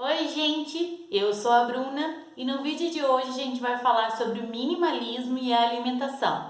Oi gente, eu sou a Bruna e no vídeo de hoje a gente vai falar sobre o minimalismo e a alimentação.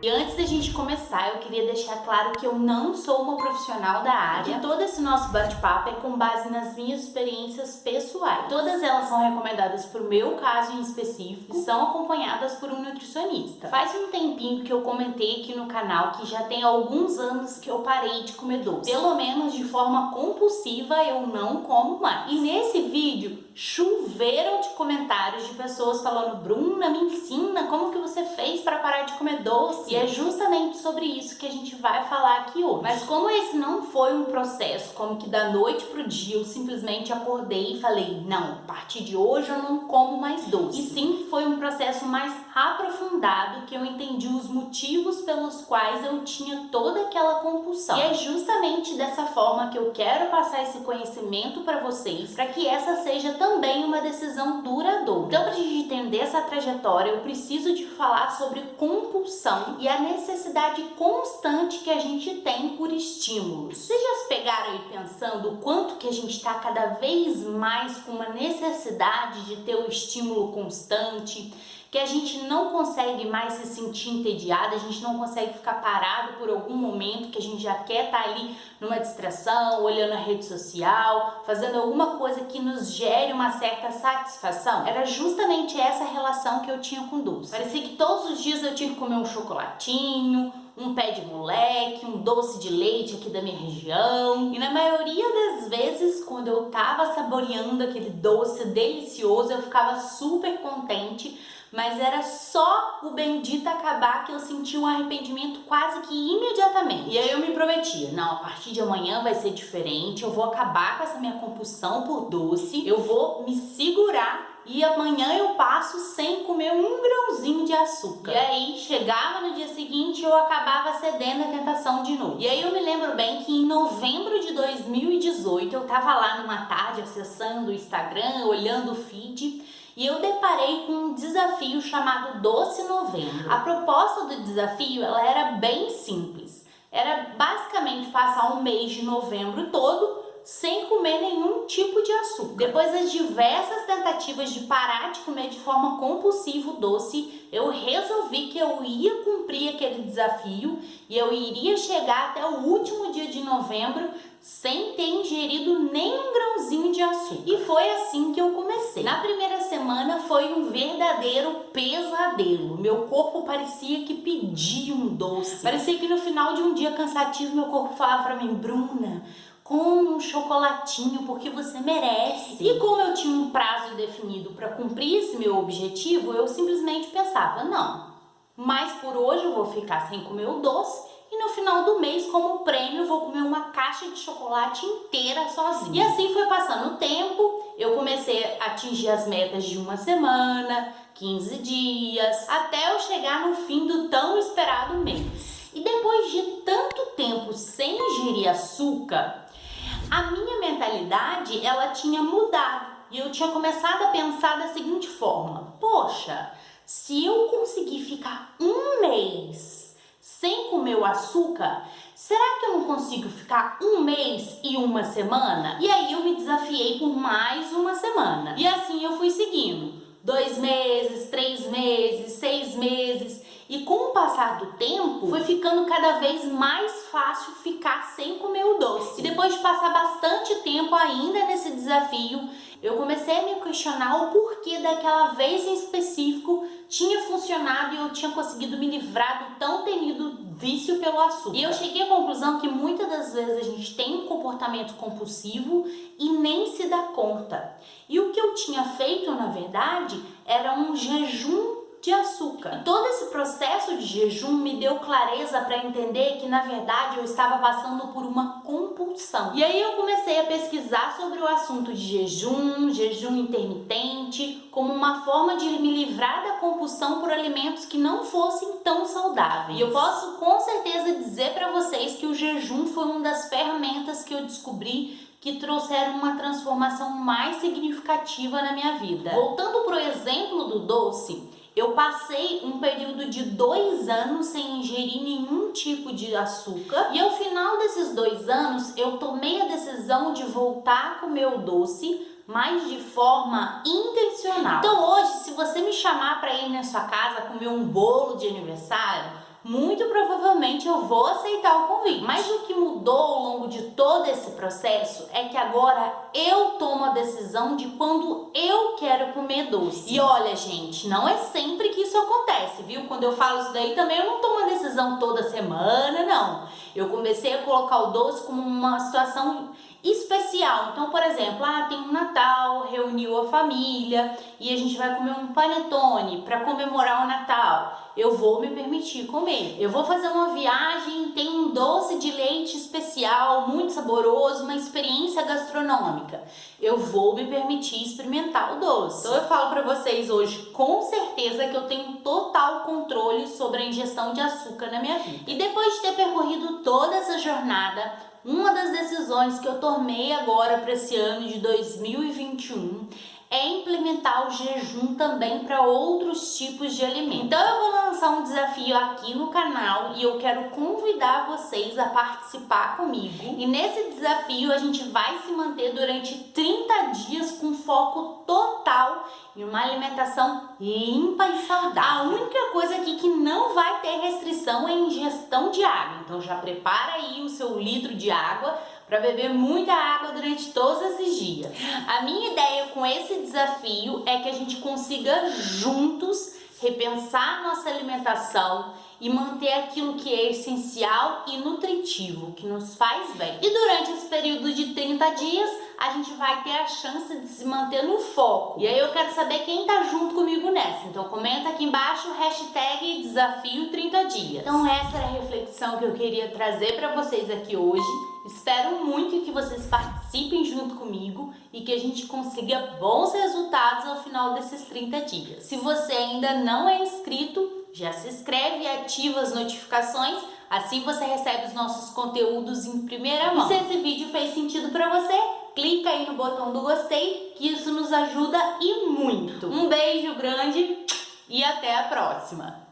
E antes da gente começar, eu queria deixar claro que eu não sou uma profissional da área. Que todo esse nosso bate-papo é com base nas minhas experiências pessoais. Todas elas são recomendadas para o meu caso em específico e são acompanhadas por um nutricionista. Faz um tempinho que eu comentei aqui no canal que já tem alguns anos que eu parei de comer doce. Pelo menos de forma compulsiva eu não como mais. E nesse vídeo choveram de comentários de pessoas falando: Bruna, me ensina como que você fez para parar de comer doce. E é justamente sobre isso que a gente vai falar aqui hoje. Mas como esse não foi um processo como que da noite pro dia eu simplesmente acordei e falei: não, a partir de hoje eu não como mais doce. E sim, foi um processo mais aprofundado que eu entendi os motivos pelos quais eu tinha toda aquela compulsão. E é justamente dessa forma que eu quero passar esse conhecimento para vocês, para que essa seja também uma decisão duradoura. Então, para a gente entender essa trajetória, eu preciso de falar sobre compulsão e a necessidade constante que a gente tem por estímulos. Vocês já se pegaram aí pensando o quanto que a gente está cada vez mais com uma necessidade de ter o estímulo constante, que a gente não consegue mais se sentir entediado, a gente não consegue ficar parado por algum momento, que a gente já quer estar ali numa distração, olhando a rede social, fazendo alguma coisa que nos gere uma certa satisfação? Era justamente essa relação que eu tinha com doce. Parecia que todos os dias eu tinha que comer um chocolatinho, um pé de moleque, um doce de leite aqui da minha região. E na maioria das vezes, quando eu tava saboreando aquele doce delicioso, eu ficava super contente, mas era só o bendito acabar que eu sentia um arrependimento quase que imediatamente. E aí eu me prometia: não, a partir de amanhã vai ser diferente, eu vou acabar com essa minha compulsão por doce, eu vou me segurar e amanhã eu passo sem comer um grãozinho de açúcar. E aí chegava no dia seguinte e eu acabava cedendo à tentação de novo. E aí eu me lembro bem que em novembro de 2018 eu tava lá numa tarde acessando o Instagram, olhando o feed, e eu deparei com um desafio chamado Doce Novembro. A proposta do desafio, ela era bem simples. Era basicamente passar um mês de novembro todo sem comer nenhum tipo de açúcar. Depois das diversas tentativas de parar de comer de forma compulsiva o doce, eu resolvi que eu ia cumprir aquele desafio e eu iria chegar até o último dia de novembro sem ter ingerido nem um grãozinho de açúcar. E foi assim que eu comecei. Na primeira semana foi um verdadeiro pesadelo. Meu corpo parecia que pedia um doce. Parecia que no final de um dia cansativo meu corpo falava pra mim: Bruna, come um chocolatinho porque você merece. E como eu tinha um prazo definido para cumprir esse meu objetivo, eu simplesmente pensava: não, mas por hoje eu vou ficar sem comer o doce e no final do mês, como prêmio, eu vou comer uma caixa de chocolate inteira sozinha. E assim foi passando o tempo, eu comecei a atingir as metas de uma semana, 15 dias, até eu chegar no fim do tão esperado mês. E depois de tanto tempo sem ingerir açúcar, a minha mentalidade, ela tinha mudado. E eu tinha começado a pensar da seguinte forma: poxa, se eu conseguir ficar um mês sem comer o açúcar, será que eu não consigo ficar um mês e uma semana? E aí eu me desafiei por mais uma semana. E assim eu fui seguindo. 2 meses, 3 meses, 6 meses. E com o passar do tempo, foi ficando cada vez mais fácil ficar sem comer o doce. E depois de passar bastante tempo ainda nesse desafio, eu comecei a me questionar o porquê daquela vez em específico tinha funcionado e eu tinha conseguido me livrar do tão temido vício pelo açúcar. E eu cheguei à conclusão que muitas das vezes a gente tem um comportamento compulsivo e nem se dá conta. E o que eu tinha feito, na verdade, era um jejum de açúcar. E todo esse processo de jejum me deu clareza para entender que, na verdade, eu estava passando por uma compulsão. E aí eu comecei a pesquisar sobre o assunto de jejum intermitente, como uma forma de me livrar da compulsão por alimentos que não fossem tão saudáveis. E eu posso com certeza dizer para vocês que o jejum foi uma das ferramentas que eu descobri que trouxeram uma transformação mais significativa na minha vida. Voltando para o exemplo do doce, Eu passei um período de 2 anos sem ingerir nenhum tipo de açúcar e ao final desses 2 anos eu tomei a decisão de voltar a comer o doce, mas de forma intencional. Então hoje, se você me chamar para ir na sua casa comer um bolo de aniversário, muito provavelmente eu vou aceitar o convite. Mas o que mudou ao longo de todo esse processo é que agora eu tomo a decisão de quando eu quero comer doce. E olha, gente, não é sempre que isso acontece, viu? Quando eu falo isso daí também eu não tomo a decisão toda semana, não. Eu comecei a colocar o doce como uma situação especial. Então, por exemplo, tem um Natal, reuniu a família e a gente vai comer um panetone para comemorar o Natal. Eu vou me permitir comer. Eu vou fazer uma viagem, tem um doce de leite especial, muito saboroso, uma experiência gastronômica. Eu vou me permitir experimentar o doce. Então eu falo para vocês hoje, com certeza, que eu tenho total controle sobre a ingestão de açúcar na minha vida. E depois de ter percorrido toda essa jornada, uma das decisões que eu tomei agora para esse ano de 2021 é implementar o jejum também para outros tipos de alimentos. Então eu vou lançar um desafio aqui no canal e eu quero convidar vocês a participar comigo. E nesse desafio a gente vai se manter durante 30 dias com foco total em uma alimentação limpa e saudável. A única coisa aqui que não vai ter restrição é a ingestão de água. Então já prepara aí o seu litro de água para beber muita água durante todos esses dias. A minha ideia com esse desafio é que a gente consiga juntos repensar nossa alimentação e manter aquilo que é essencial e nutritivo, que nos faz bem. E durante esse período de 30 dias, a gente vai ter a chance de se manter no foco. E aí eu quero saber quem tá junto comigo nessa. Então comenta aqui embaixo o hashtag desafio 30 dias. Então essa é a reflexão que eu queria trazer para vocês aqui hoje. Espero muito que vocês participem junto comigo e que a gente consiga bons resultados ao final desses 30 dias. Se você ainda não é inscrito, já se inscreve e ativa as notificações, assim você recebe os nossos conteúdos em primeira mão. E se esse vídeo fez sentido para você, clica aí no botão do gostei, que isso nos ajuda e muito. Um beijo grande e até a próxima!